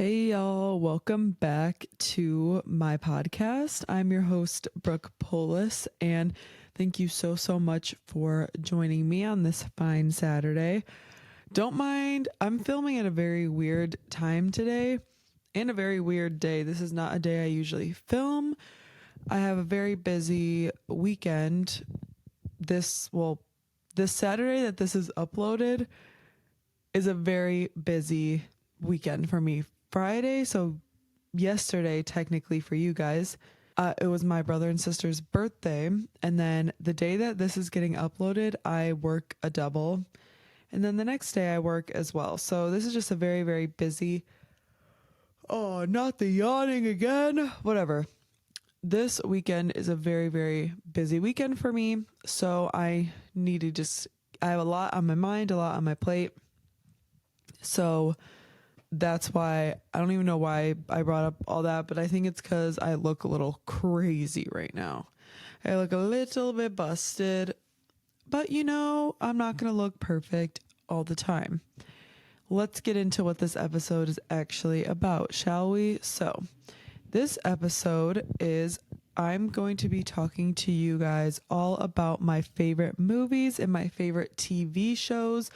Hey y'all, welcome back to my podcast. I'm your host, Brooke Podcast, and thank you so much for joining me on this fine Saturday. Don't mind, I'm filming at a very weird time today and a very weird day. This is not a day I usually film. I have a very busy weekend. This Saturday that this is uploaded is a very busy weekend for me. Friday, so yesterday technically for you guys, it was my brother and sister's birthday, and then the day that this is getting uploaded I work a double, and then the next day I work as well. So this is just a very busy, oh, not the yawning again, whatever. This weekend is a very busy weekend for me, so I have a lot on my mind, a lot on my plate. So that's why I don't even know why I brought up all that, but I think it's because I look a little crazy right now. I look a little bit busted, but I'm not going to look perfect all the time. Let's get into what this episode is actually about, shall we? So this episode is I'm going to be talking to you guys all about my favorite movies and my favorite TV shows.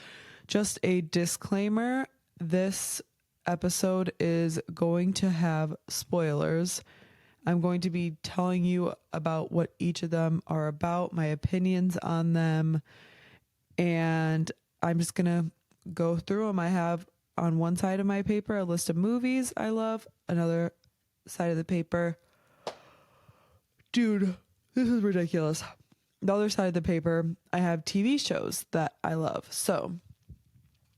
Just a disclaimer, this episode is going to have spoilers. I'm going to be telling you about what each of them are about, my opinions on them, and I'm just going to go through them. I have on one side of my paper a list of movies I love, another side of the paper. Dude, this is ridiculous. The other side of the paper, I have TV shows that I love. So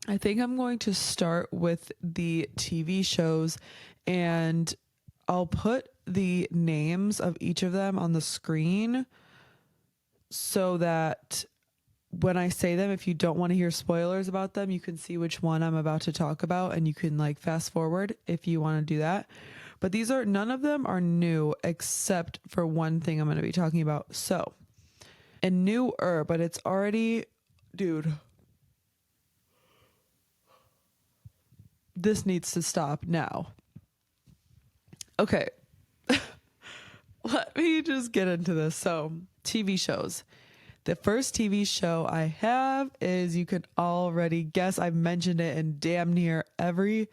I think I'm going to start with the TV shows, and I'll put the names of each of them on the screen so that when I say them, if you don't want to hear spoilers about them, you can see which one I'm about to talk about, and you can fast forward if you want to do that. But none of them are new except for one thing I'm going to be talking about. So, and newer, but it's already, dude, this needs to stop now. Okay. Let me just get into this. So, TV shows. The first TV show I have is, you can already guess, I've mentioned it in damn near every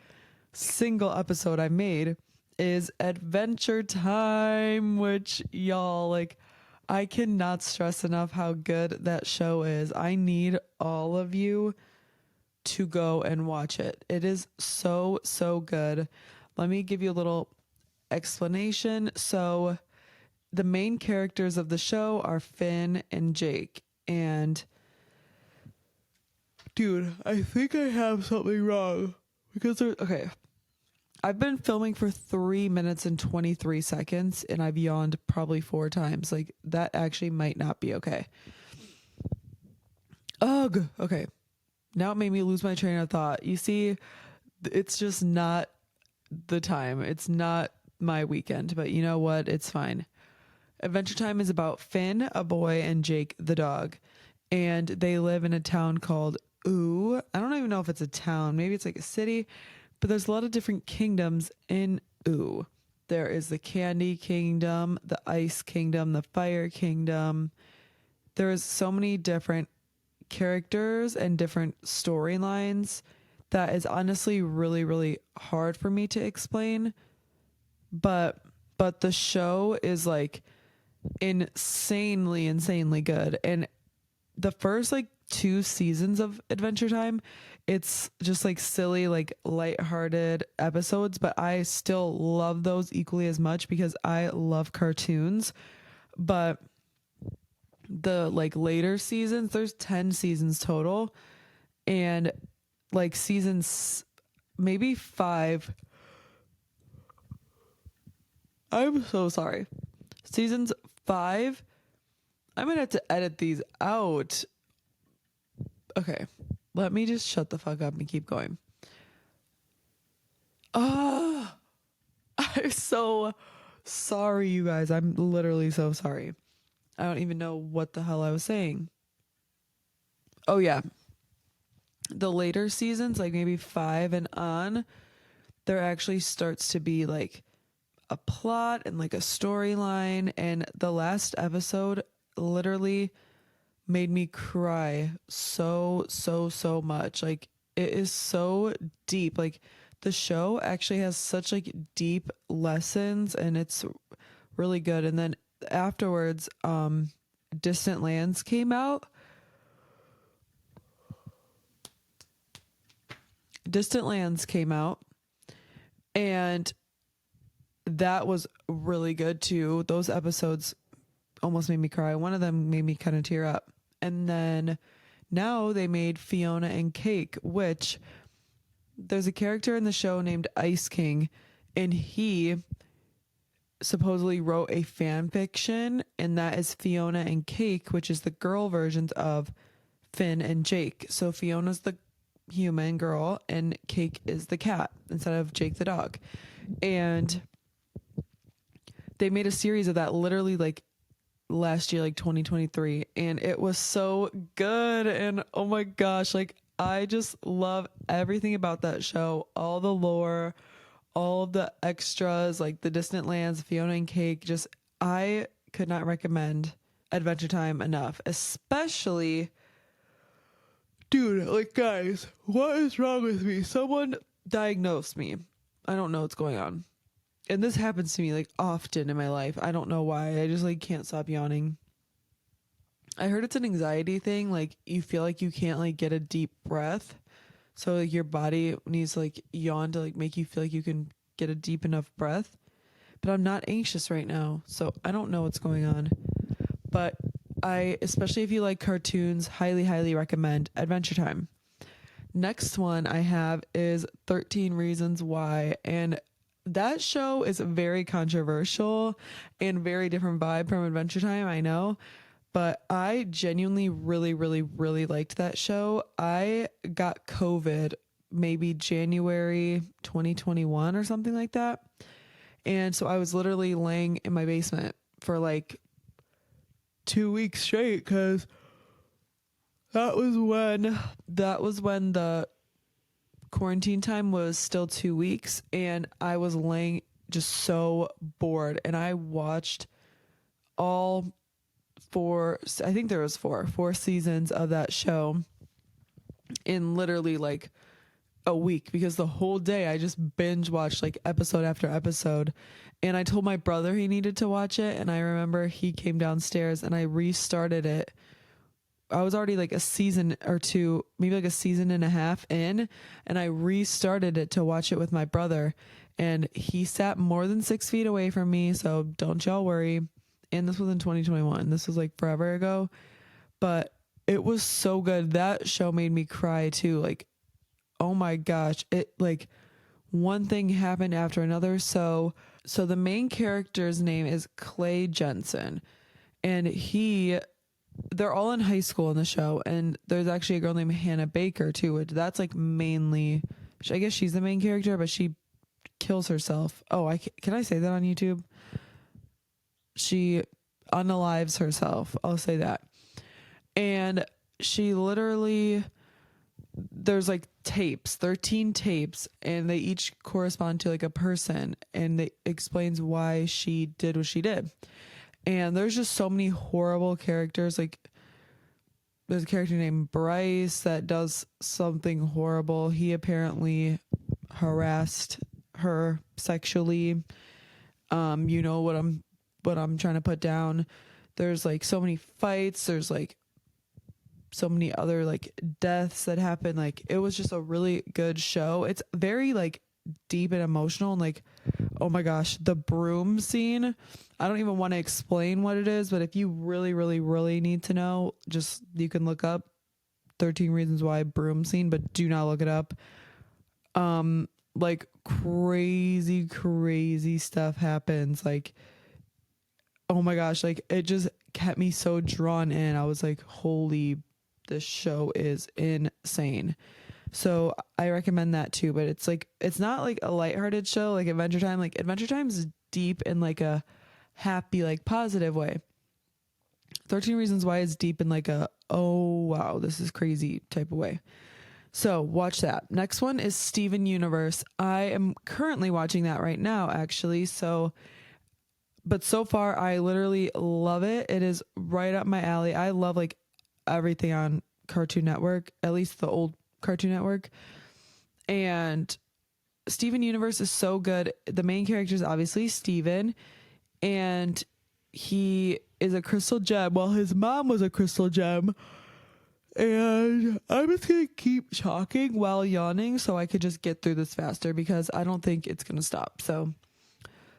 single episode I made, is Adventure Time, which y'all, I cannot stress enough how good that show is. I need all of you to go and watch it. It is so good. Let me give you a little explanation. So the main characters of the show are Finn and Jake. And dude, I think I have something wrong because okay. I've been filming for 3 minutes and 23 seconds and I've yawned probably 4 times. That actually might not be okay. Ugh. Okay. Now it made me lose my train of thought. You see, it's just not the time. It's not my weekend, but you know what? It's fine. Adventure Time is about Finn, a boy, and Jake, the dog. And they live in a town called Ooh. I don't even know if it's a town. Maybe it's a city. But there's a lot of different kingdoms in Ooh. There is the Candy Kingdom, the Ice Kingdom, the Fire Kingdom. There is so many different characters and different storylines that is honestly really hard for me to explain. But the show is insanely good. And the first 2 seasons of Adventure Time, it's just silly, lighthearted episodes, but I still love those equally as much because I love cartoons. But the later seasons, there's 10 seasons total, and seasons maybe 5, I'm so sorry, seasons 5, I'm gonna have to edit these out. Okay, let me just shut the fuck up and keep going. I'm so sorry, you guys. I'm literally so sorry. I don't even know what the hell I was saying. Oh yeah. The later seasons, maybe 5 and on, there actually starts to be like a plot and like a storyline. And the last episode literally made me cry so much. Like, it is so deep. Like, the show actually has such like deep lessons, and it's really good. And then afterwards, Distant Lands came out. Distant Lands came out, and that was really good too. Those episodes almost made me cry. One of them made me kind of tear up. And then now they made Fiona and Cake, which there's a character in the show named Ice King, and he supposedly wrote a fan fiction, and that is Fiona and Cake, which is the girl versions of Finn and Jake. So Fiona's the human girl and Cake is the cat instead of Jake the dog. And they made a series of that literally like last year, like 2023, and it was so good. And oh my gosh, like I just love everything about that show, all the lore, all the extras, like the Distant Lands, Fiona and Cake. Just, I could not recommend Adventure Time enough. Especially, dude, like, guys, what is wrong with me? Someone diagnosed me. I don't know what's going on. And this happens to me like often in my life. I don't know why. I just like can't stop yawning. I heard it's an anxiety thing. Like, you feel like you can't like get a deep breath. So like your body needs to like yawn to like make you feel like you can get a deep enough breath. But I'm not anxious right now, so I don't know what's going on. But I, especially if you like cartoons, highly recommend Adventure Time. Next one I have is 13 Reasons Why, and that show is very controversial and very different vibe from Adventure Time, I know. But I genuinely really liked that show. I got COVID maybe January 2021 or something like that. And so I was literally laying in my basement for like 2 weeks straight, because that was when the quarantine time was still 2 weeks, and I was laying just so bored, and I watched all I think there was four seasons of that show in literally like a week, because the whole day I just binge watched like episode after episode. And I told my brother he needed to watch it, and I remember he came downstairs and I restarted it. I was already like a season or two, maybe like a season and a half in, and I restarted it to watch it with my brother, and he sat more than 6 feet away from me, so don't y'all worry. And this was in 2021. This was like forever ago, but it was so good. That show made me cry too. Like, oh my gosh, it like one thing happened after another. So the main character's name is Clay Jensen, and they're all in high school in the show, and there's actually a girl named Hannah Baker too, which that's like mainly, I guess she's the main character, but she kills herself. Oh, can I say that on YouTube? She unalives herself, I'll say that. And she literally, there's like 13 tapes, and they each correspond to like a person, and it explains why she did what she did. And there's just so many horrible characters. Like, there's a character named Bryce that does something horrible. He apparently harassed her sexually. You know what I'm trying to put down. There's like so many fights. There's like so many other like deaths that happen. Like, it was just a really good show. It's very like deep and emotional, and like, oh my gosh, the broom scene, I don't even want to explain what it is, but if you really need to know, just, you can look up 13 Reasons Why broom scene, but do not look it up. Like, crazy stuff happens. Like, oh my gosh, like, it just kept me so drawn in. I was like, holy, this show is insane. So I recommend that too, but it's like, it's not like a lighthearted show like Adventure Time. Like, Adventure Time is deep in like a happy, like positive way. 13 Reasons Why is deep in like a, oh wow, this is crazy type of way. So watch that. Next one is Steven Universe. I am currently watching that right now, actually. But so far, I literally love it. It is right up my alley. I love like everything on Cartoon Network, at least the old Cartoon Network. And Steven Universe is so good. The main character is obviously Steven, and he is a crystal gem. Well, his mom was a crystal gem. And I'm just going to keep talking while yawning so I could just get through this faster because I don't think it's going to stop. So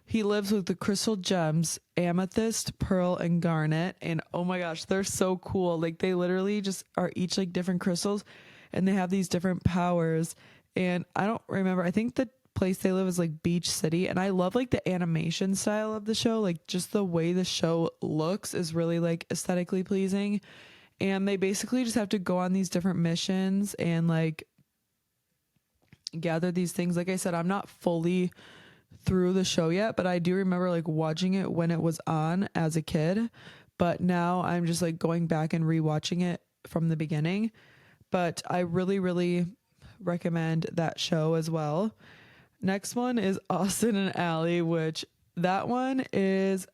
he lives with the crystal gems, amethyst, pearl, and garnet. And oh my gosh, they're so cool. Like they literally just are each like different crystals and they have these different powers. And I don't remember, I think the place they live is like Beach City. And I love like the animation style of the show. Like just the way the show looks is really like aesthetically pleasing. And they basically just have to go on these different missions and like gather these things. Like I said, I'm not fully through the show yet, but I do remember like watching it when it was on as a kid. But now I'm just like going back and rewatching it from the beginning. But I really, really recommend that show as well. Next one is Austin and Ally, which that one is,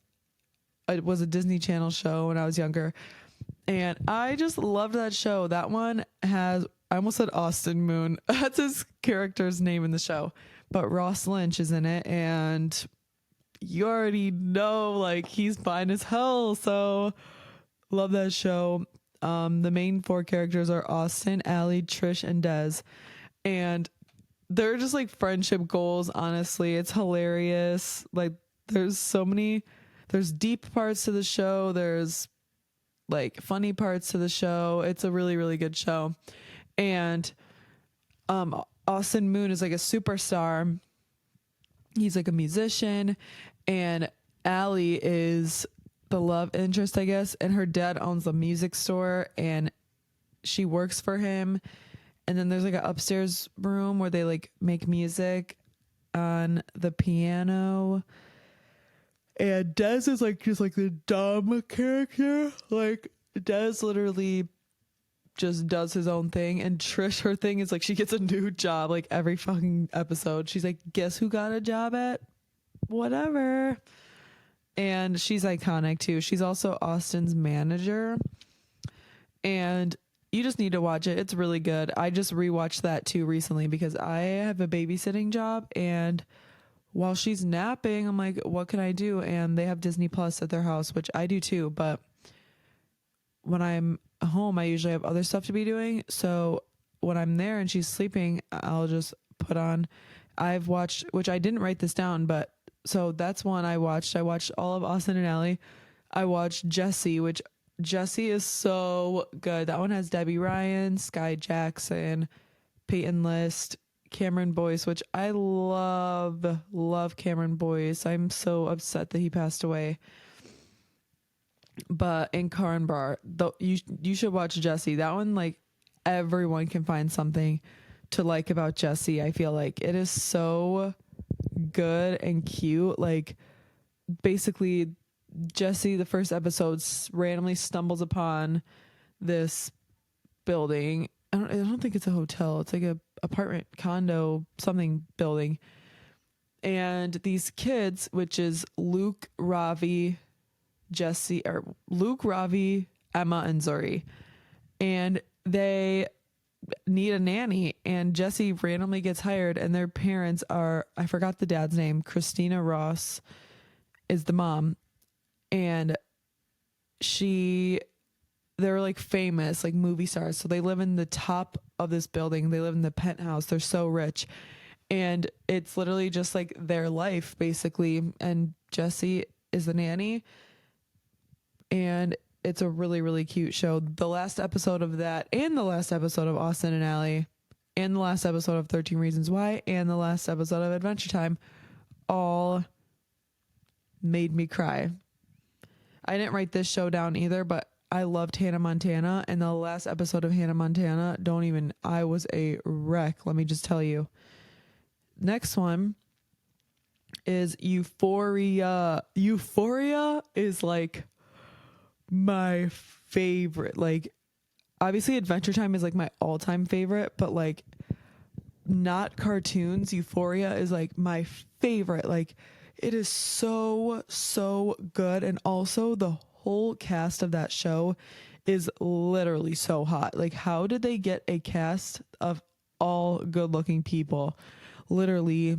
it was a Disney Channel show when I was younger. And I just loved that show. That one has, I almost said Austin Moon. That's his character's name in the show. But Ross Lynch is in it. And you already know, like, he's fine as hell. So, love that show. The main four characters are Austin, Ally, Trish, and Des. And they're just like friendship goals, honestly. It's hilarious. Like, there's deep parts to the show. There's like funny parts to the show. It's a really, really good show. And Austin Moon is like a superstar. He's like a musician, and Ally is the love interest, I guess, and her dad owns a music store and she works for him. And then there's like an upstairs room where they like make music on the piano. And Des is like just like the dumb character. Like Des literally just does his own thing. And Trish, her thing is like she gets a new job like every fucking episode. She's like, guess who got a job at whatever. And she's iconic too. She's also Austin's manager. And you just need to watch it. It's really good. I just rewatched that too recently because I have a babysitting job, and while she's napping, I'm like, what can I do? And they have Disney Plus at their house, which I do too. But when I'm home, I usually have other stuff to be doing. So when I'm there and she's sleeping, I'll just put on. I've watched, which I didn't write this down, but so that's one I watched. I watched all of Austin and Ally. I watched Jessie, which Jessie is so good. That one has Debbie Ryan, Sky Jackson, Peyton List, Cameron Boyce, which I love Cameron Boyce. I'm so upset that he passed away. But in Karan Bar, you should watch Jessie. That one, like, everyone can find something to like about Jessie. I feel like it is so good and cute. Like, basically, Jessie, the first episode, randomly stumbles upon this building. I don't think it's a hotel. It's like a apartment, condo, something building. And these kids, which is Luke, Ravi, Emma, and Zuri. And they need a nanny, and Jessie randomly gets hired, and their parents are, I forgot the dad's name, Christina Ross is the mom. And they're like famous, like movie stars. So they live in the top of this building. They live in the penthouse. They're so rich. And it's literally just like their life, basically. And Jessie is the nanny. And it's a really, really cute show. The last episode of that, and the last episode of Austin and Ally, and the last episode of 13 Reasons Why, and the last episode of Adventure Time, all made me cry. I didn't write this show down either, but I loved Hannah Montana, and the last episode of Hannah Montana, I was a wreck, let me just tell you. Next one is Euphoria. Euphoria is like my favorite. Like, obviously Adventure Time is like my all-time favorite, but like not cartoons, Euphoria is like my favorite. Like it is so good, and also the whole cast of that show is literally so hot. Like how did they get a cast of all good-looking people? Literally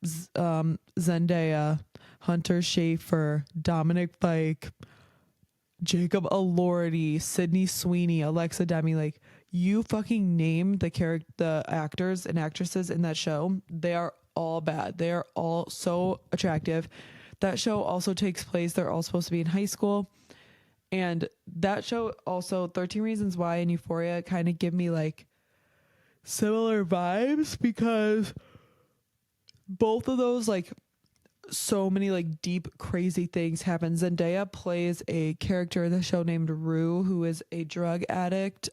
Zendaya, Hunter Schafer, Dominic Fike, Jacob Elordi, Sydney Sweeney, Alexa Demi, like you fucking name the actors and actresses in that show, they are all bad. They are all so attractive. That show also takes place, they're all supposed to be in high school. And that show also, 13 Reasons Why and Euphoria kind of give me like similar vibes, because both of those, like, so many like deep crazy things happen. Zendaya plays a character in the show named Rue, who is a drug addict.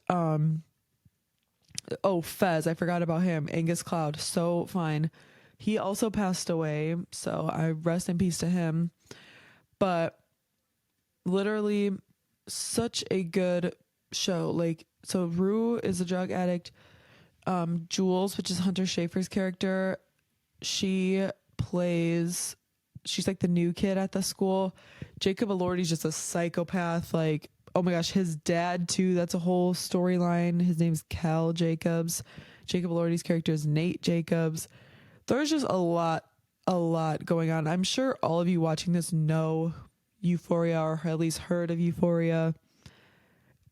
Fez, I forgot about him. Angus Cloud, so fine. He also passed away, so I rest in peace to him. But literally such a good show. Like, so Rue is a drug addict. Jules, which is Hunter Schafer's character, she's like the new kid at the school. Jacob Elordi's just a psychopath. Like, oh my gosh, his dad too. That's a whole storyline. His name's Cal Jacobs. Jacob Elordi's character is Nate Jacobs. There's just a lot going on. I'm sure all of you watching this know Euphoria, or at least heard of Euphoria.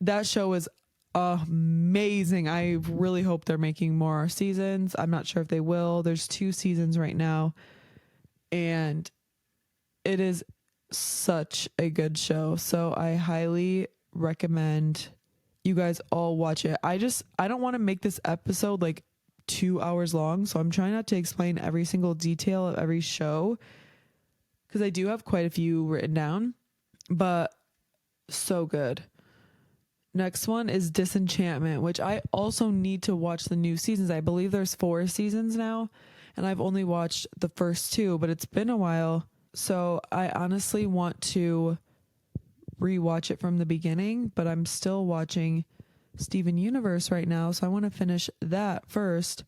That show is amazing. I really hope they're making more seasons. I'm not sure if they will. There's 2 seasons right now, and it is such a good show. So I highly recommend you guys all watch it. I don't want to make this episode like 2 hours long, so I'm trying not to explain every single detail of every show, because I do have quite a few written down, but so good. Next one is Disenchantment, which I also need to watch the new seasons. I believe there's 4 seasons now, and I've only watched the first 2, but it's been a while. So I honestly want to rewatch it from the beginning, but I'm still watching Steven Universe right now, so I want to finish that first,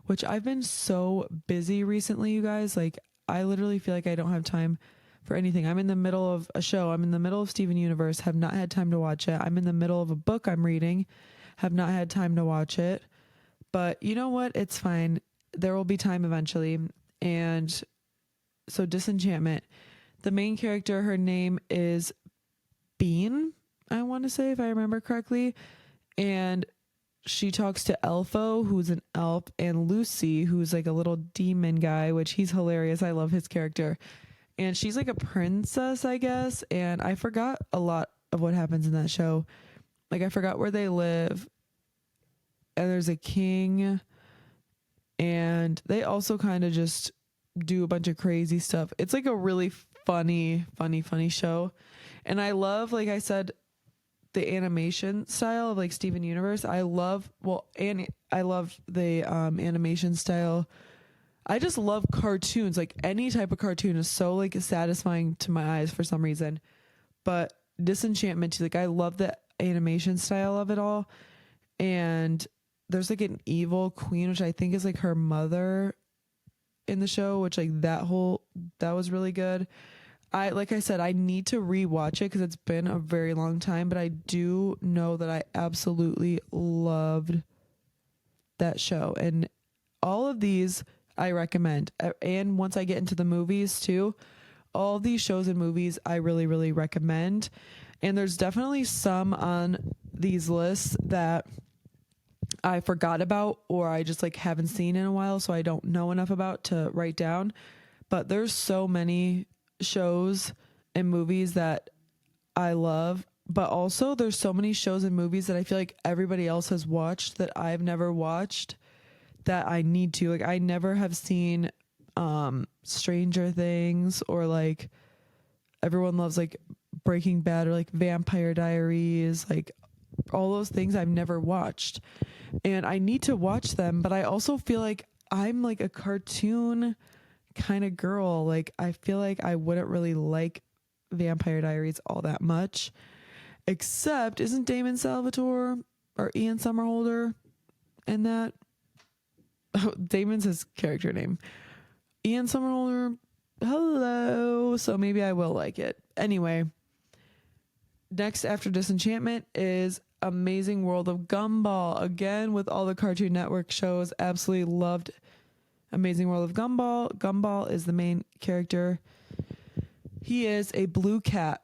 which I've been so busy recently, you guys. Like, I literally feel like I don't have time for anything. I'm in the middle of a show. I'm in the middle of Steven Universe, have not had time to watch it. I'm in the middle of a book I'm reading, have not had time to watch it. But you know what? It's fine. There will be time eventually. And so Disenchantment, the main character, her name is Bean, I want to say, if I remember correctly. And she talks to Elfo, who's an elf, and Lucy, who's like a little demon guy, which he's hilarious. I love his character. And she's like a princess, I guess. And I forgot a lot of what happens in that show. Like, I forgot where they live. And there's a king. And they also kind of just do a bunch of crazy stuff. It's like a really funny show. And I love, like I said, the animation style of like Steven Universe. I love the animation style. I just love cartoons. Like, any type of cartoon is so like satisfying to my eyes for some reason. But Disenchantment too, like, I love the animation style of it all. And there's like an evil queen, which I think is like her mother in the show, which like that was really good. Like I said, I need to rewatch it because it's been a very long time, but I do know that I absolutely loved that show. And all of these I recommend. And once I get into the movies too, all these shows and movies I really, really recommend. And there's definitely some on these lists that I forgot about, or I just like haven't seen in a while, so I don't know enough about to write down. But there's so many shows and movies that I love, but also there's so many shows and movies that I feel like everybody else has watched that I've never watched that I need to. Like, I never have seen Stranger Things, or like everyone loves like Breaking Bad, or like Vampire Diaries, like all those things I've never watched. And I need to watch them, but I also feel like I'm like a cartoon kind of girl. Like, I feel like I wouldn't really like Vampire Diaries all that much, except, isn't Damon Salvatore or Ian Somerhalder in that. Oh, Damon's his character name. Ian Somerhalder. Hello. So maybe I will like it. Anyway, next after Disenchantment is Amazing World of Gumball. Again, with all the Cartoon Network shows, absolutely loved Amazing World of Gumball. Gumball is the main character. He is a blue cat,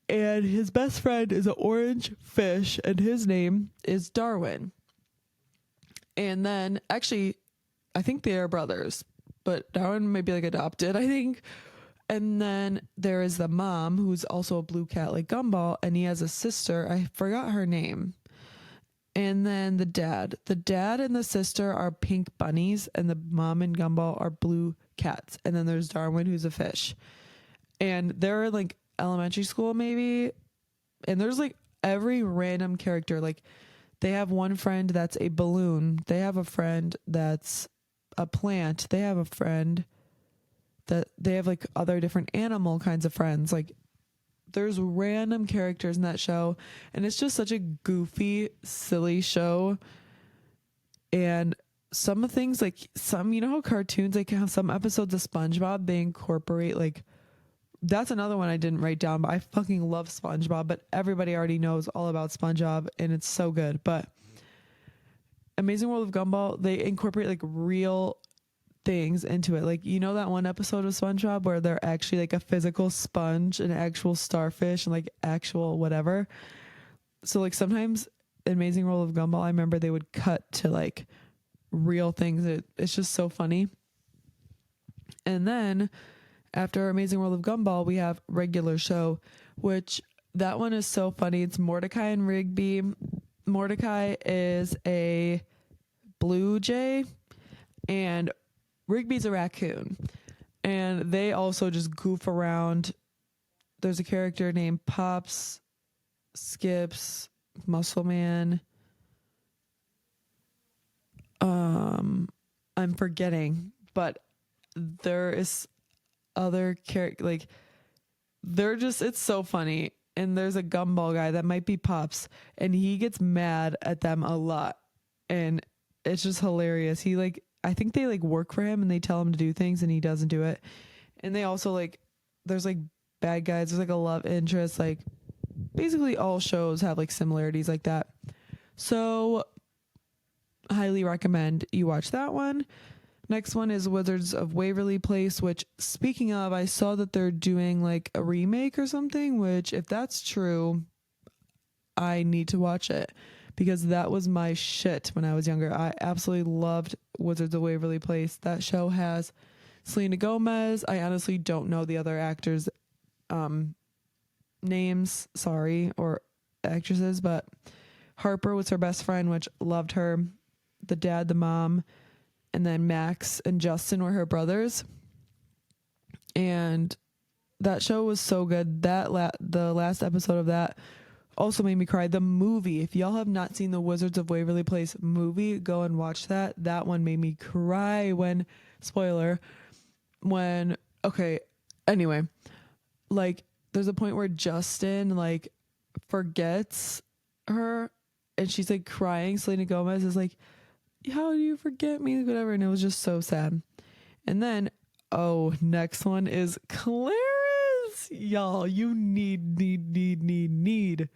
and his best friend is an orange fish, and his name is Darwin. And then, actually, I think they are brothers, but Darwin may be like adopted, I think. And then there is the mom, who's also a blue cat like Gumball, and he has a sister. I forgot her name. And then the dad. The dad and the sister are pink bunnies, and the mom and Gumball are blue cats. And then there's Darwin, who's a fish. And they're in like elementary school, maybe. And there's like every random character. Like they have one friend that's a balloon. They have a friend that's a plant. They have a friend that they have like other different animal kinds of friends. Like there's random characters in that show, and it's just such a goofy, silly show. And some of things, like some, you know how cartoons, like have some episodes of SpongeBob, they incorporate like, that's another one I didn't write down, but I fucking love SpongeBob, but everybody already knows all about SpongeBob and it's so good. But Amazing World of Gumball, they incorporate like real things into it. Like, you know that one episode of SpongeBob where they're actually like a physical sponge, an actual starfish, and like actual whatever. So like sometimes Amazing World of Gumball, I remember they would cut to like real things. It's just so funny. And then after Amazing World of Gumball, we have Regular Show, which that one is so funny. It's Mordecai and Rigby. Mordecai is a blue jay and Rigby's a raccoon, and they also just goof around. There's a character named Pops, Skips, Muscle Man. I'm forgetting, but there is other character, like they're just, it's so funny. And there's a Gumball guy that might be Pops, and he gets mad at them a lot, and it's just hilarious. He like, I think they like work for him and they tell him to do things and he doesn't do it. And they also like, there's like bad guys. There's like a love interest. Like basically all shows have like similarities like that. So highly recommend you watch that one. Next one is Wizards of Waverly Place, which speaking of, I saw that they're doing like a remake or something, which if that's true, I need to watch it. Because that was my shit when I was younger. I absolutely loved Wizards of Waverly Place. That show has Selena Gomez. I honestly don't know the other actors' names, sorry, or actresses, but Harper was her best friend, which loved her. The dad, the mom, and then Max and Justin were her brothers. And that show was so good. The last episode of that also made me cry. The movie, if y'all have not seen the Wizards of Waverly Place movie, go and watch that. That one made me cry when, spoiler, when, okay, anyway, like there's a point where Justin like forgets her and she's like crying. Selena Gomez is like, how do you forget me? Whatever. And it was just so sad. And then, next one is Clarence. Y'all, you need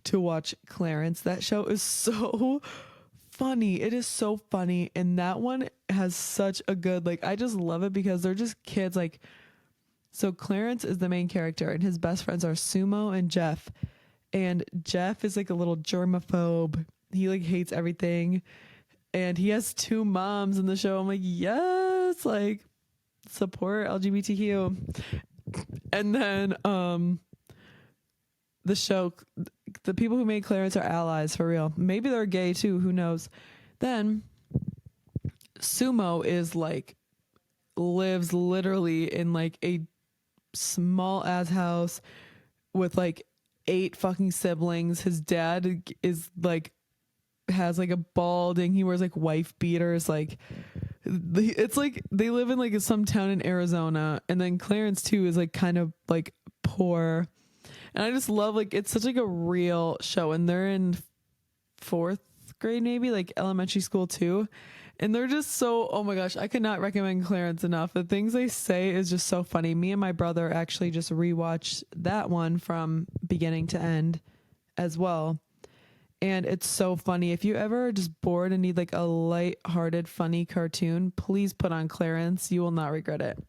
to watch Clarence. That show is so funny. It is so funny. And that one has such a good, like, I just love it because they're just kids. Like, so Clarence is the main character and his best friends are Sumo and Jeff. And Jeff is like a little germaphobe. He like hates everything. And he has two moms in the show. I'm like, yes, like support LGBTQ. And then the show, the people who made Clarence are allies for real. Maybe they're gay too, who knows. Then Sumo is like, lives literally in like a small ass house with like 8 fucking siblings. His dad is like, has like a balding, he wears like wife beaters, like it's like they live in like some town in Arizona. And then Clarence too is like kind of like poor, and I just love, like, it's such like a real show. And they're in fourth grade, maybe like elementary school too. And they're just so, oh my gosh, I could not recommend Clarence enough. The things they say is just so funny. Me and my brother actually just rewatched that one from beginning to end as well. And it's so funny. If you ever are just bored and need like a light-hearted, funny cartoon, please put on Clarence. You will not regret it.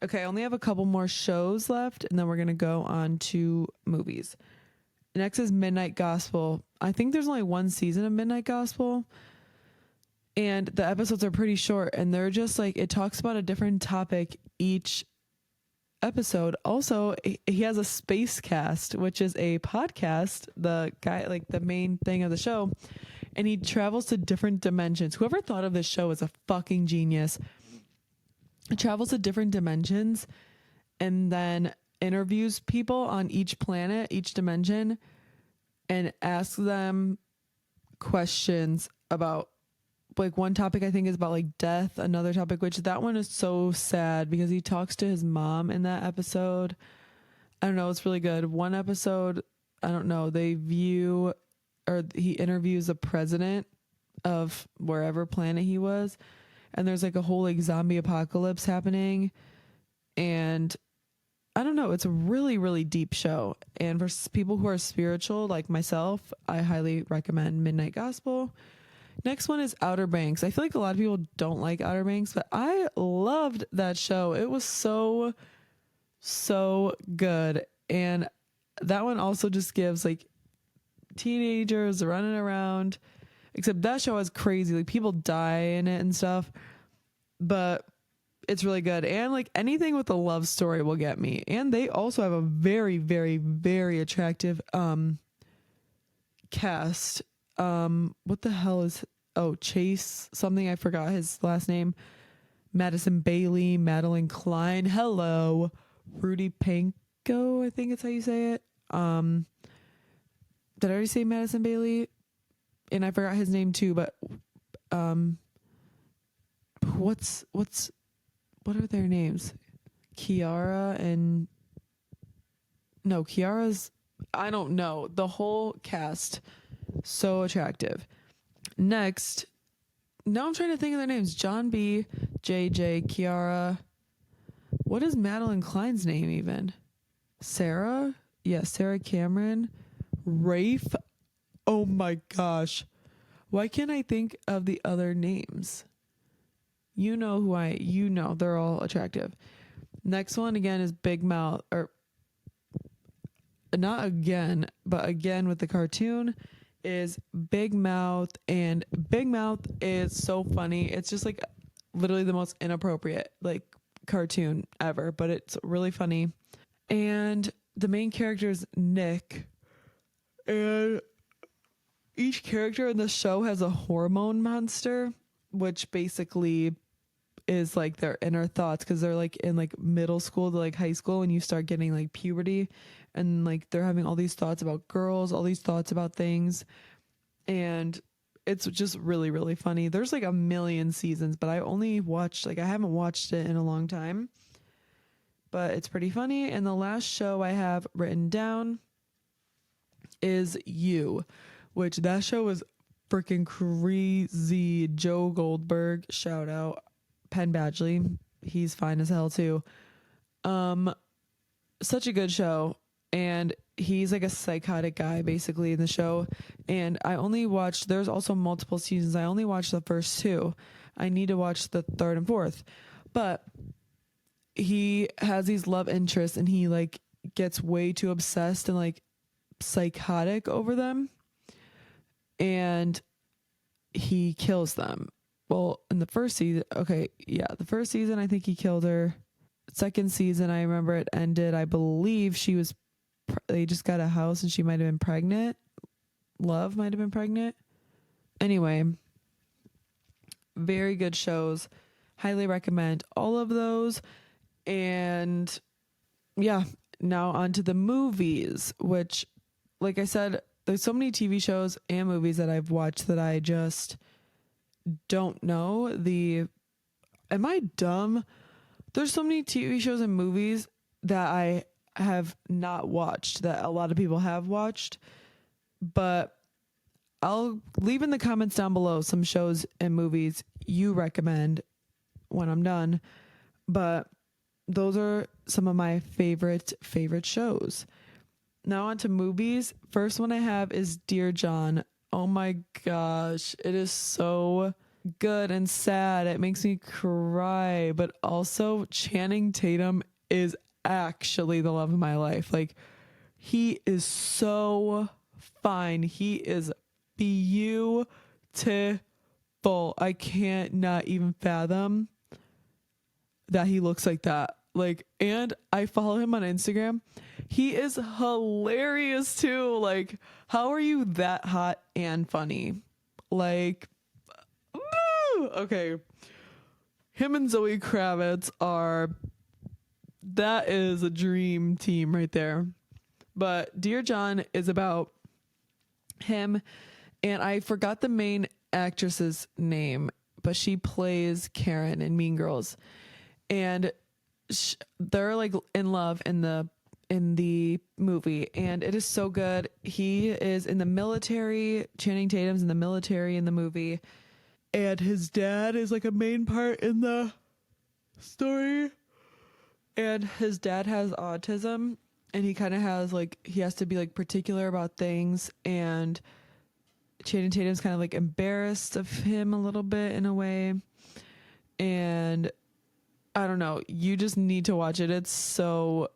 Okay, I only have a couple more shows left, and then we're going to go on to movies. Next is Midnight Gospel. I think there's only one season of Midnight Gospel, and the episodes are pretty short, and they're just like, it talks about a different topic each episode. Also, he has a space cast, which is a podcast, the guy, like the main thing of the show, and he travels to different dimensions. Whoever thought of this show is a fucking genius. It travels to different dimensions and then interviews people on each planet, each dimension, and asks them questions about, like, one topic I think is about like death, another topic, which that one is so sad because he talks to his mom in that episode. I don't know, it's really good. One episode, I don't know, he interviews a president of wherever planet he was, and there's like a whole like zombie apocalypse happening, and I don't know, it's a really, really deep show. And for people who are spiritual like myself, I highly recommend Midnight Gospel. Next one is Outer Banks. I feel like a lot of people don't like Outer Banks, but I loved that show. It was so, so good. And that one also just gives like teenagers running around, except that show is crazy. Like people die in it and stuff, but it's really good. And like anything with a love story will get me. And they also have a very, very, very attractive cast. What the hell is Chase something, I forgot his last name. Madison Bailey, Madeline Klein, hello, Rudy Panko, I think it's how you say it. Did I already say Madison Bailey? And I forgot his name too, but what are their names? Kiara's, I don't know. The whole cast, so attractive. Next, now I'm trying to think of their names. John B, JJ, Kiara. What is Madeline Klein's name even? Sarah? Yeah, Sarah Cameron. Rafe? Oh my gosh. Why can't I think of the other names? You know they're all attractive. Next one again is Big Mouth, or not again, but again with the cartoon is Big Mouth, and Big Mouth is so funny. It's just like literally the most inappropriate like cartoon ever, but it's really funny. And the main character is Nick, and each character in the show has a hormone monster, which basically is like their inner thoughts, because they're like in like middle school to like high school, and you start getting like puberty, and like they're having all these thoughts about girls, all these thoughts about things, and it's just really, really funny. There's like a million seasons, but I haven't watched it in a long time, but it's pretty funny. And the last show I have written down is You, which that show is freaking crazy. Joe Goldberg, shout out. Penn Badgley, he's fine as hell too. Such a good show, and he's like a psychotic guy basically in the show. And there's also multiple seasons. I only watched the first two. I need to watch the third and fourth, but he has these love interests, and he like gets way too obsessed and like psychotic over them, and he kills them. Well, in the first season, the first season, I think he killed her. Second season, I remember it ended, I believe they just got a house and she might have been pregnant. Love might have been pregnant. Anyway, very good shows. Highly recommend all of those. And yeah, now on to the movies, which, like I said, there's so many TV shows and movies that I've watched that I just don't know. Am I dumb? There's so many TV shows and movies that I have not watched that a lot of people have watched, but I'll leave in the comments down below some shows and movies you recommend when I'm done. But those are some of my favorite shows. Now on to movies. First one I have is Dear John. Oh my gosh, it is so good and sad. It makes me cry, but also Channing Tatum is actually the love of my life. Like, he is so fine. He is beautiful. I can't not even fathom that he looks like that. Like, and I follow him on Instagram. He is hilarious too. Like, how are you that hot and funny? Like, okay. Him and Zoe Kravitz that is a dream team right there. But Dear John is about him, and I forgot the main actress's name, but she plays Karen in Mean Girls. And they're like in love in the movie, and it is so good. He is in the military. Channing Tatum's in the military in the movie, and his dad is like a main part in the story. And his dad has autism, and he kind of has like, he has to be like particular about things, and Channing Tatum's kind of like embarrassed of him a little bit in a way. And I don't know, you just need to watch it. It's so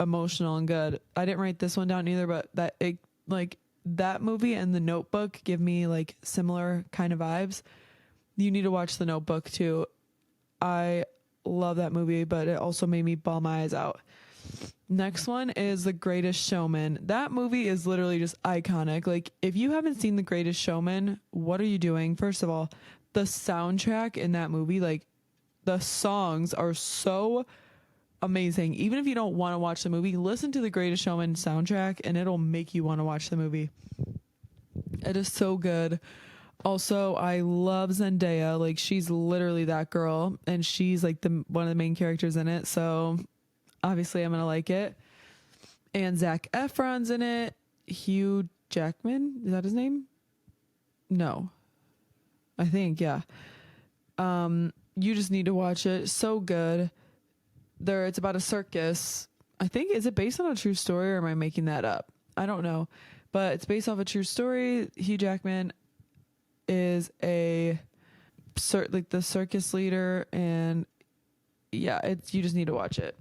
emotional and good. I didn't write this one down either, but that movie and The Notebook give me like similar kind of vibes. You need to watch The Notebook too. I love that movie, but it also made me bawl my eyes out. Next one is The Greatest Showman. That movie is literally just iconic. Like, if you haven't seen The Greatest Showman, what are you doing? First of all, the soundtrack in that movie, like, the songs are so amazing. Even if you don't want to watch the movie, listen to The Greatest Showman soundtrack and it'll make you want to watch the movie. It is so good. Also, I love Zendaya. Like, she's literally that girl, and she's like one of the main characters in it. So obviously I'm gonna like it. And Zac Efron's in it. Hugh Jackman, is that his name? No, I think, yeah. You just need to watch it. So good. It's about a circus. I think, is it based on a true story, or am I making that up? I don't know, but it's based off a true story. Hugh Jackman is the circus leader, and yeah, you just need to watch it.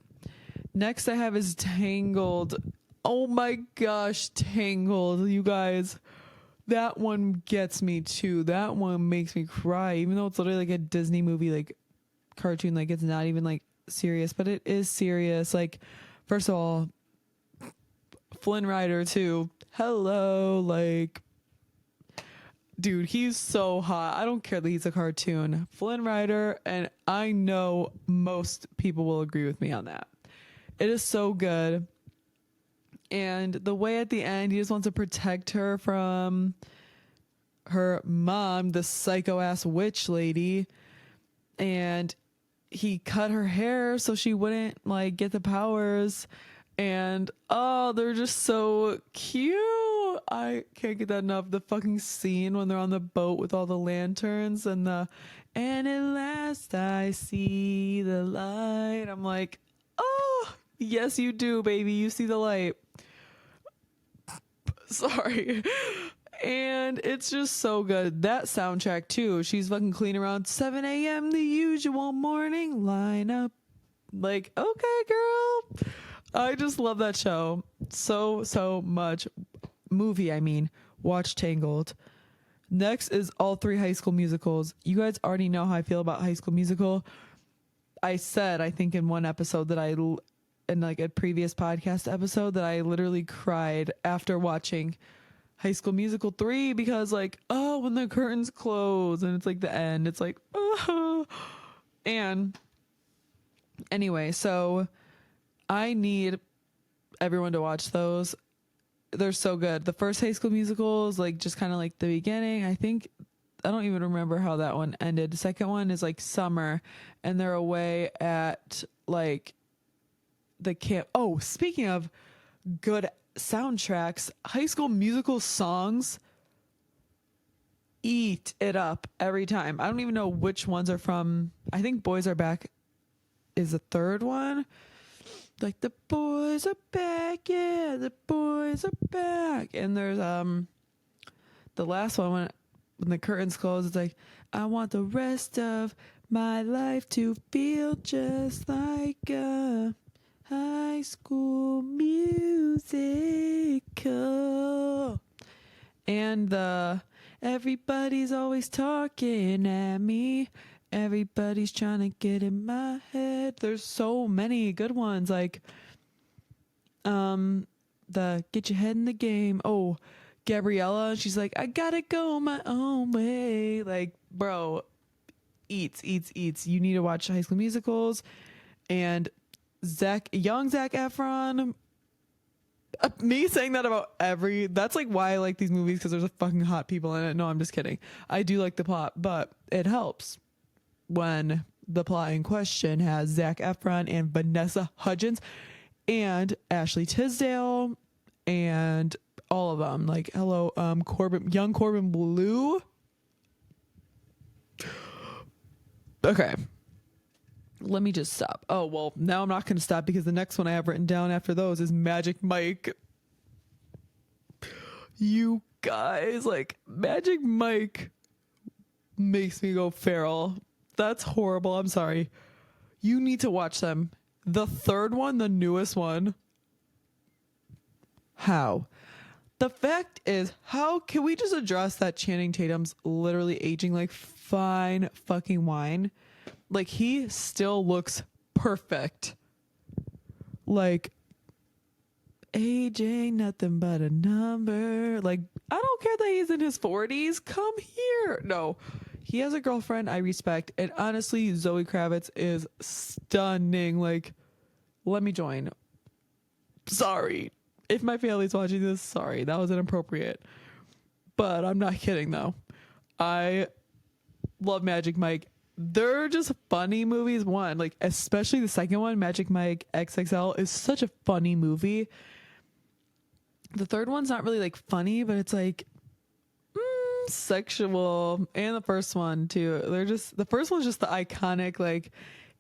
Next I have is Tangled. Oh my gosh, Tangled, you guys. That one gets me too. That one makes me cry, even though it's literally like a Disney movie, like cartoon. Like, it's not even like serious, but it is serious. Like, first of all, Flynn Rider too. Hello, like, dude, he's so hot. I don't care that he's a cartoon. Flynn Rider, and I know most people will agree with me on that. It is so good. And the way at the end, he just wants to protect her from her mom, the psycho ass witch lady. And he cut her hair so she wouldn't like get the powers. And oh, they're just so cute. I can't get that enough. The fucking scene when they're on the boat with all the lanterns and at last I see the light. I'm like, oh, yes, you do, baby. You see the light. Sorry. And it's just so good. That soundtrack too. She's fucking clean around 7 a.m. the usual morning lineup. Like, okay, girl. I just love that show so much. Movie, I mean. Watch Tangled. Next is all three High School Musicals. You guys already know how I feel about High School Musical. I said, I think in one episode in like a previous podcast episode, that I literally cried after watching High School Musical 3, because like, oh, when the curtains close and it's like the end, it's like, oh. And anyway, so I need everyone to watch those. They're so good. The first High School Musical is like just kind of like the beginning. I don't even remember how that one ended. The second one is like summer, and they're away at like the camp. Oh, speaking of good soundtracks, High School Musical songs eat it up every time. I don't even know which ones are from. I think Boys Are Back is the third one. Like, the boys are back, yeah, the boys are back. And there's the last one when the curtains close, it's like, I want the rest of my life to feel just like a high school musical. And the everybody's always talking at me. Everybody's trying to get in my head. There's so many good ones. Like, the get your head in the game. Oh, Gabriella. She's like, I gotta go my own way. Like, bro, eats. You need to watch High School Musicals. And young Zac Efron. Me saying that about that's like why I like these movies, because there's a fucking hot people in it. No, I'm just kidding. I do like the plot, but it helps when the plot in question has Zac Efron and Vanessa Hudgens and Ashley Tisdale and all of them. Like, hello, young Corbin Blue. Okay. Let me just stop. Oh, well, now I'm not going to stop, because the next one I have written down after those is Magic Mike. You guys, like, Magic Mike makes me go feral. That's horrible. I'm sorry. You need to watch them. The third one, the newest one. How? The fact is, how can we just address that Channing Tatum's literally aging like fine fucking wine? Like, he still looks perfect. Like, age ain't nothing but a number. Like, I don't care that he's in his 40s. Come here. No, he has a girlfriend I respect. And honestly, Zoe Kravitz is stunning. Like, let me join. Sorry. If my family's watching this, sorry. That was inappropriate. But I'm not kidding, though. I love Magic Mike. They're just funny movies. One, like, especially the second one, Magic Mike XXL, is such a funny movie. The third one's not really like funny, but it's like sexual. And the first one too. The first one's just the iconic, like,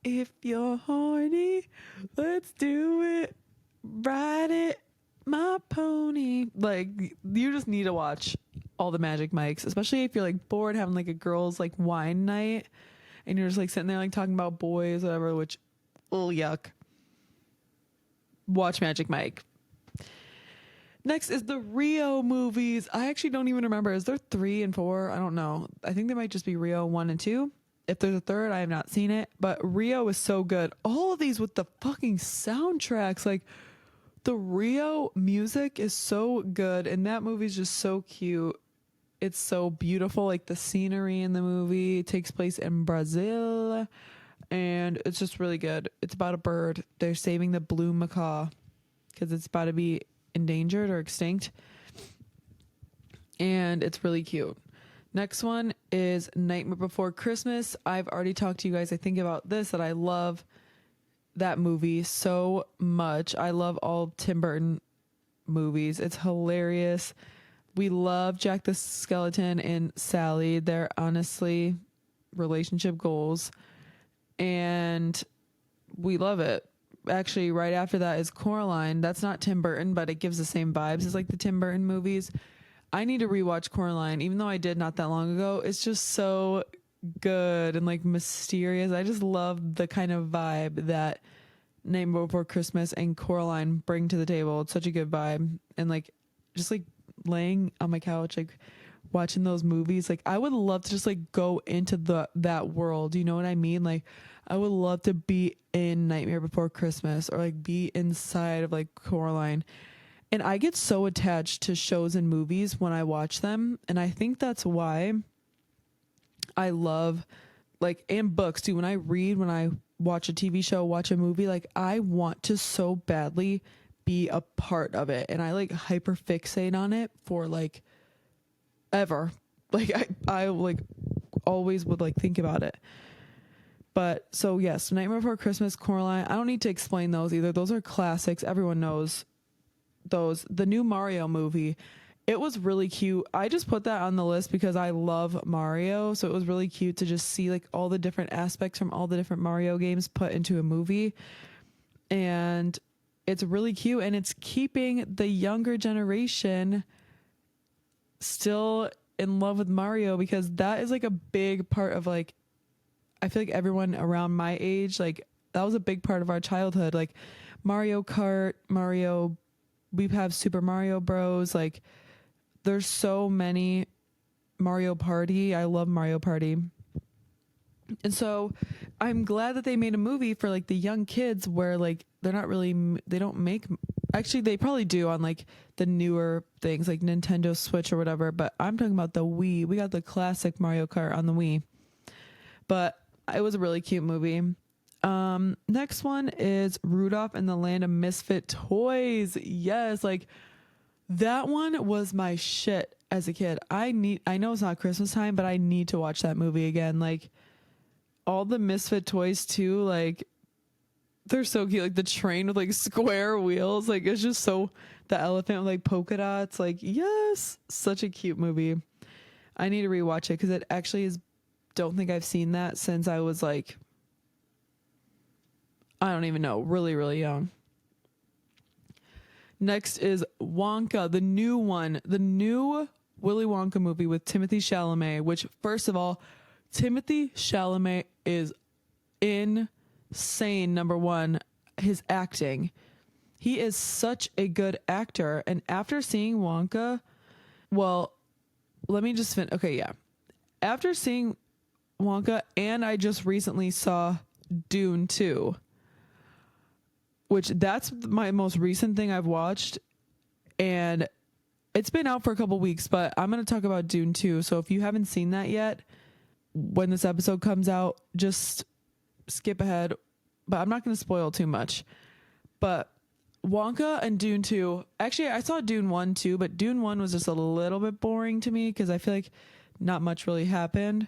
if you're horny, let's do it, ride it, my pony. Like, you just need to watch all the Magic Mikes, especially if you're like bored having like a girls like wine night. And you're just like sitting there like talking about boys, whatever, which, oh, yuck. Watch Magic Mike. Next is the Rio movies. I actually don't even remember. Is there 3 and 4? I don't know. I think there might just be Rio 1 and 2. If there's a third, I have not seen it. But Rio is so good. All of these with the fucking soundtracks. Like, the Rio music is so good. And that movie is just so cute. It's so beautiful. Like, the scenery in the movie takes place in Brazil, and it's just really good. It's about a bird. They're saving the blue macaw because it's about to be endangered or extinct, and it's really cute. Next one is Nightmare Before Christmas. I've already talked to you guys, I think, about this, that I love that movie so much. I love all Tim Burton movies. It's hilarious. We love Jack the Skeleton and Sally. They're honestly relationship goals. And we love it. Actually, right after that is Coraline. That's not Tim Burton, but it gives the same vibes as like the Tim Burton movies. I need to rewatch Coraline, even though I did not that long ago. It's just so good and like mysterious. I just love the kind of vibe that Nightmare Before Christmas and Coraline bring to the table. It's such a good vibe. And like, just like laying on my couch, like watching those movies, like I would love to just like go into that world, you know what I mean? Like, I would love to be in Nightmare Before Christmas, or like be inside of like Coraline. And I get so attached to shows and movies when I watch them, and I think that's why I love, like, and books too. When I read, when I watch a TV show, watch a movie, like I want to so badly be a part of it, and I like hyper fixate on it for like ever. Like I like always would like think about it. But so yes, Nightmare Before Christmas, Coraline, I don't need to explain those either. Those are classics. Everyone knows those. The new Mario movie it was really cute. I just put that on the list because I love Mario. So it was really cute to just see like all the different aspects from all the different Mario games put into a movie. And it's really cute, and it's keeping the younger generation still in love with Mario, because that is like a big part of like, I feel like everyone around my age, like that was a big part of our childhood. Like Mario Kart, Mario, we have Super Mario Bros. Like there's so many, Mario Party. I love Mario Party. And so I'm glad that they made a movie for like the young kids where like they're not really, they don't make, actually they probably do on like the newer things like Nintendo Switch or whatever, but I'm talking about the Wii. We got the classic Mario Kart on the Wii, but it was a really cute movie. Next one is Rudolph and the Land of Misfit Toys. Yes, like that one was my shit as a kid. I know it's not Christmas time, but I need to watch that movie again. Like all the Misfit toys too, like they're so cute. Like the train with like square wheels, like it's just so, the elephant with like polka dots, like yes, such a cute movie. I need to rewatch it because it actually is, don't think I've seen that since I was like, I don't even know, really, really young. Next is Wonka, the new one, the new Willy Wonka movie with Timothée Chalamet, which first of all, Timothée Chalamet is insane. Number one, his acting. He is such a good actor. And after seeing Wonka, well, let me just finish. Okay, yeah. After seeing Wonka, and I just recently saw Dune 2, which that's my most recent thing I've watched. And it's been out for a couple weeks, but I'm going to talk about Dune 2. So if you haven't seen that yet, when this episode comes out, just skip ahead, but I'm not going to spoil too much. But Wonka and Dune 2, actually I saw Dune 1 too, but Dune 1 was just a little bit boring to me because I feel like not much really happened.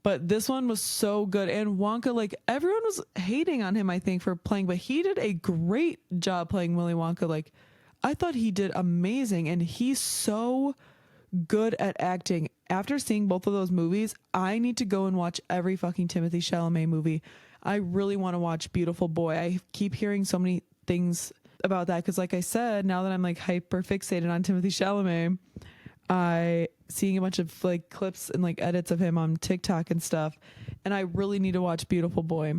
But this one was so good. And Wonka, like everyone was hating on him, I think, for playing, but he did a great job playing Willy Wonka. Like I thought he did amazing, and he's so good at acting. After seeing both of those movies, I need to go and watch every fucking Timothée Chalamet movie. I really want to watch Beautiful Boy. I keep hearing so many things about that because like I said, now that I'm like hyper fixated on Timothée Chalamet, I seeing a bunch of like clips and like edits of him on TikTok and stuff, and I really need to watch Beautiful Boy.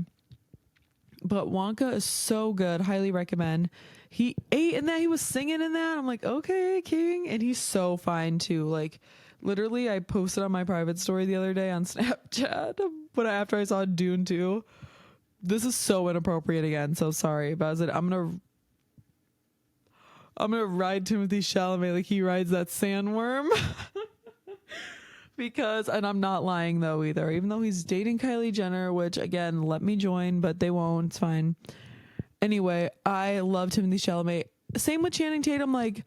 But Wonka is so good. Highly recommend. He ate in that. He was singing in that. I'm like, okay, King. And he's so fine too. Like literally I posted on my private story the other day on Snapchat, but after I saw Dune 2, this is so inappropriate again. So sorry. But I was like, I'm going to ride Timothée Chalamet like he rides that sandworm. Because, and I'm not lying though either, even though he's dating Kylie Jenner, which again, let me join, but they won't. It's fine. Anyway, I love Timothée Chalamet. Same with Channing Tatum. Like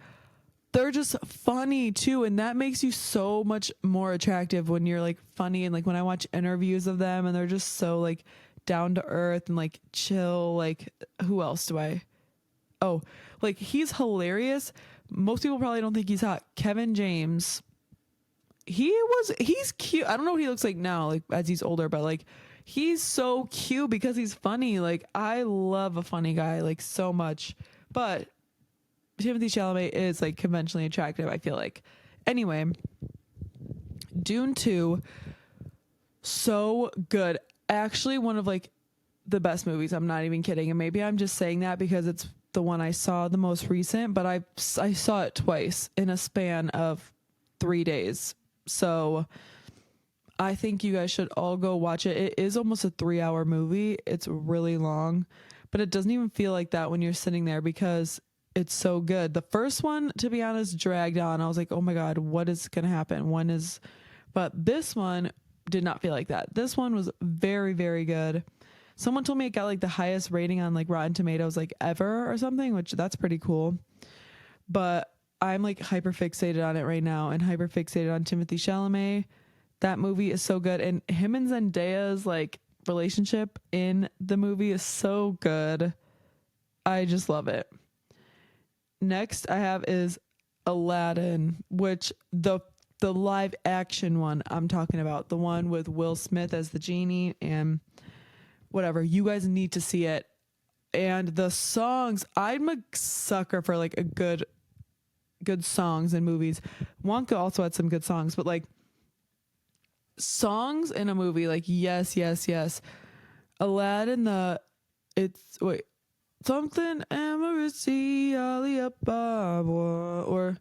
they're just funny too. And that makes you so much more attractive when you're like funny. And like when I watch interviews of them and they're just so like down to earth and like chill. Like who else do I? Oh, like he's hilarious. Most people probably don't think he's hot. Kevin James. He's cute. I don't know what he looks like now, like as he's older, but like he's so cute because he's funny. Like I love a funny guy like so much. But Timothée Chalamet is like conventionally attractive, I feel like. Anyway, Dune 2, so good. Actually, one of like the best movies. I'm not even kidding. And maybe I'm just saying that because it's the one I saw the most recent, but I saw it twice in a span of 3 days. So I think you guys should all go watch it. It is almost a 3-hour movie. It's really long, but it doesn't even feel like that when you're sitting there because it's so good. The first one, to be honest, dragged on. I was like, oh my God, what is going to happen? But this one did not feel like that. This one was very, very good. Someone told me it got like the highest rating on like Rotten Tomatoes like ever or something, which that's pretty cool. But I'm like hyper fixated on it right now and hyper fixated on Timothée Chalamet. That movie is so good. And him and Zendaya's like relationship in the movie is so good. I just love it. Next I have is Aladdin, which the live action one I'm talking about, the one with Will Smith as the genie and whatever. You guys need to see it. And the songs, I'm a sucker for like a good songs in movies. Wonka also had some good songs, but like songs in a movie, like yes. Aladdin, something Emiracy Alibaba or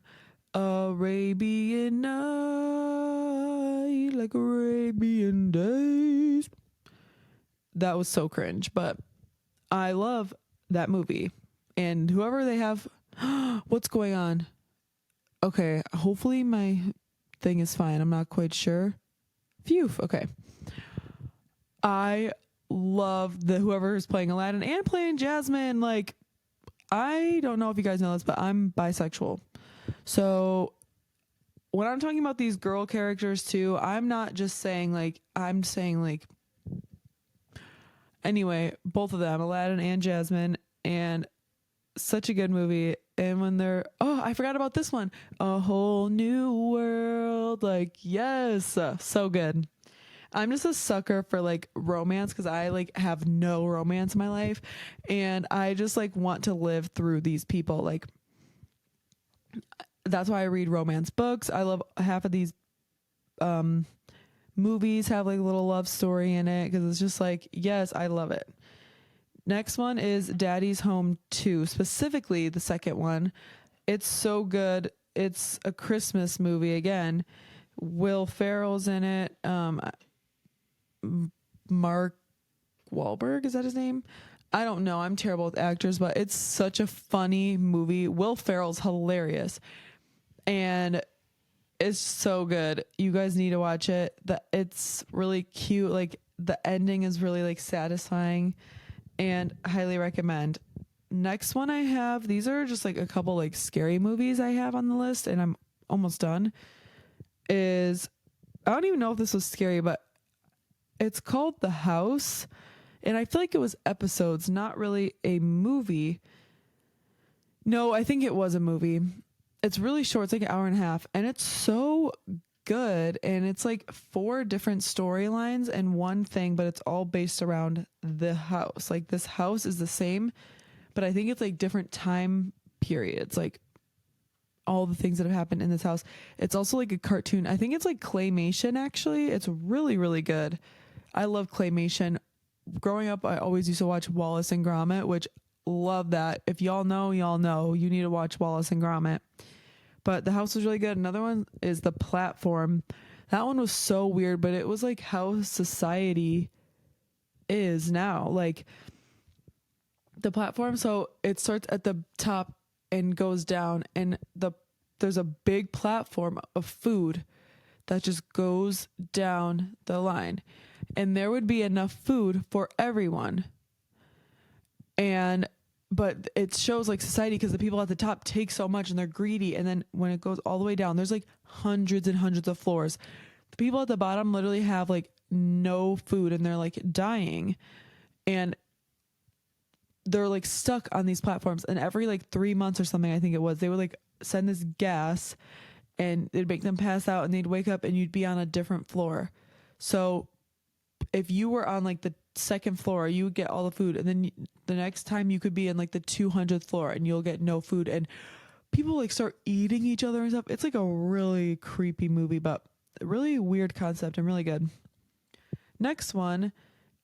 Arabian Night, like Arabian Days. That was so cringe, but I love that movie. And whoever they have, what's going on? Okay, hopefully my thing is fine. I'm not quite sure. Phew, okay. I love whoever is playing Aladdin and playing Jasmine. Like, I don't know if you guys know this, but I'm bisexual. So when I'm talking about these girl characters too, I'm not just saying like, I'm saying like, anyway, both of them, Aladdin and Jasmine, and such a good movie. And when they're, I forgot about this one, A Whole New World. Like, yes, so good. I'm just a sucker for like romance because I like have no romance in my life, and I just like want to live through these people. Like, that's why I read romance books. I love half of these movies have like a little love story in it because it's just like, yes, I love it. Next one is Daddy's Home 2, specifically the second one. It's so good. It's a Christmas movie again. Will Ferrell's in it. Mark Wahlberg, is that his name? I don't know. I'm terrible with actors, but it's such a funny movie. Will Ferrell's hilarious. And it's so good. You guys need to watch it. It's really cute. Like the ending is really like satisfying, and highly recommend. Next one I have, these are just like a couple like scary movies I have on the list, and I'm almost done. Is, I don't even know if this was scary, but it's called The House, and I feel like it was episodes, not really a movie. No, I think it was a movie. It's really short. It's like an hour and a half, and it's so good. And it's like 4 different storylines and one thing, but it's all based around the house. Like this house is the same, but I think it's like different time periods, like all the things that have happened in this house. It's also like a cartoon. I think it's like claymation, actually. It's really, really good. I love claymation. Growing up, I always used to watch Wallace and Gromit, which love that. If y'all know, y'all know. You need to watch Wallace and Gromit. But The House was really good. Another one is The Platform. That one was so weird, but it was like how society is now. Like The Platform, so it starts at the top and goes down, and there's a big platform of food that just goes down the line, and there would be enough food for everyone. But it shows like society, because the people at the top take so much and they're greedy, and then when it goes all the way down, there's like hundreds and hundreds of floors. The people at the bottom literally have like no food, and they're like dying, and they're like stuck on these platforms. And every like 3 months or something, I think it was, they would like send this gas and it'd make them pass out, and they'd wake up and you'd be on a different floor. So if you were on like the second floor, you would get all the food, and then the next time you could be in like the 200th floor and you'll get no food, and people like start eating each other and stuff. It's like a really creepy movie, but a really weird concept and really good. Next one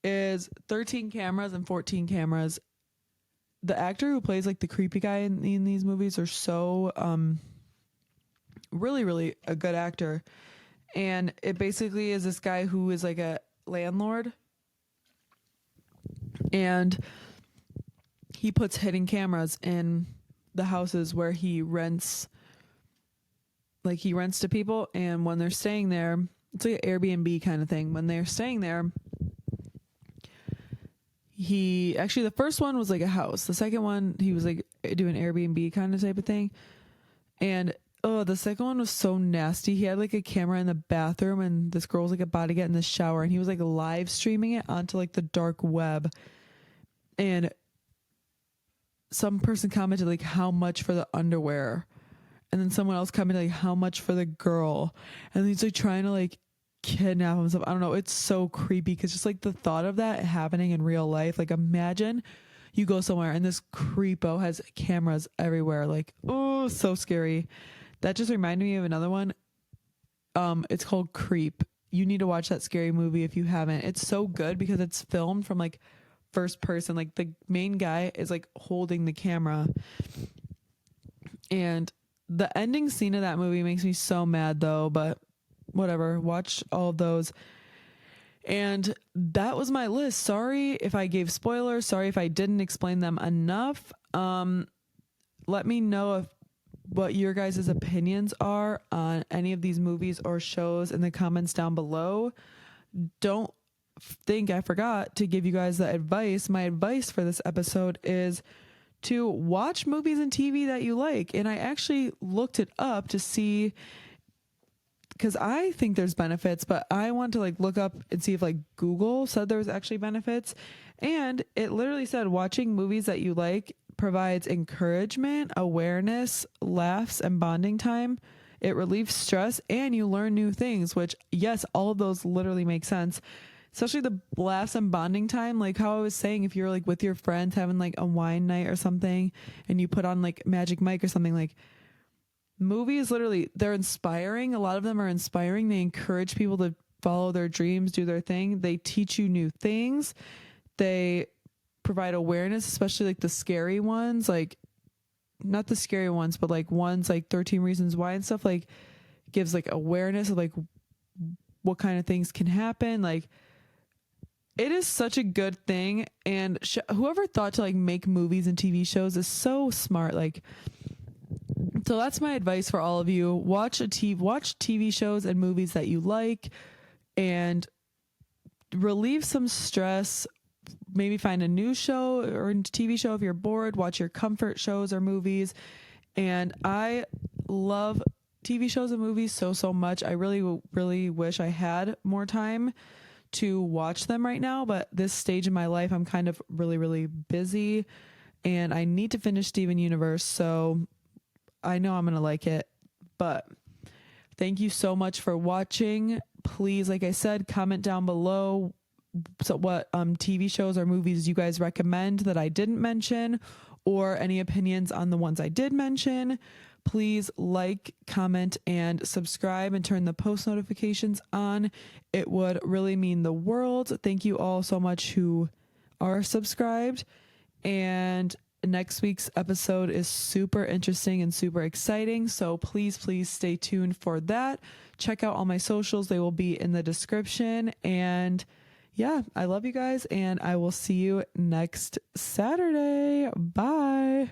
is 13 Cameras and 14 Cameras. The actor who plays like the creepy guy in these movies are so really, really a good actor. And it basically is this guy who is like a landlord, and he puts hidden cameras in the houses where he rents. Like he rents to people, and when they're staying there, it's like an Airbnb kind of thing. When they're staying there, the first one was like a house. The second one, he was like doing Airbnb kind of type of thing. And the second one was so nasty. He had like a camera in the bathroom, and this girl was like about to get in the shower, and he was like live streaming it onto like the dark web. And some person commented like how much for the underwear, And then someone else commented like, how much for the girl? And he's like trying to like kidnap himself. I don't know. It's so creepy because just like the thought of that happening in real life, like imagine you go somewhere and this creepo has cameras everywhere. Like, oh, so scary. That just reminded me of another one. It's called Creep. You need to watch that scary movie if you haven't. It's so good because it's filmed from like first person. Like the main guy is like holding the camera. And the ending scene of that movie makes me so mad though, but whatever. Watch all of those. And that was my list. Sorry if I gave spoilers. Sorry if I didn't explain them enough. Let me know what your guys' opinions are on any of these movies or shows in the comments down below. Don't think I forgot to give you guys the advice. My advice for this episode is to watch movies and TV that you like. And I actually looked it up to see, because I think there's benefits, but I want to like look up and see if like Google said there was actually benefits. And it literally said watching movies that you like provides encouragement, awareness, laughs, and bonding time. It relieves stress and you learn new things, which yes, all of those literally make sense. Especially the laughs and bonding time. Like how I was saying, if you're like with your friends having like a wine night or something and you put on like Magic Mike or something, like movies literally, they're inspiring. A lot of them are inspiring. They encourage people to follow their dreams, do their thing. They teach you new things. They provide awareness, especially like the scary ones, like not the scary ones, but like ones like 13 Reasons Why and stuff, like gives like awareness of like what kind of things can happen. Like it is such a good thing. And whoever thought to like make movies and TV shows is so smart. Like, so that's my advice for all of you. Watch TV shows and movies that you like and relieve some stress. Maybe find a new show or a TV show if you're bored. Watch your comfort shows or movies. And I love TV shows and movies so much. I really wish I had more time to watch them right now, but this stage in my life I'm kind of really busy and I need to finish Steven Universe, so I know I'm gonna like it. But thank you so much for watching. Please, like I said, comment down below what TV shows or movies you guys recommend that I didn't mention, or any opinions on the ones I did mention. Please like, comment, and subscribe and turn the post notifications on. It would really mean the world. Thank you all so much who are subscribed. And next week's episode is super interesting and super exciting. So please stay tuned for that. Check out all my socials. They will be in the description. And yeah, I love you guys and I will see you next Saturday. Bye.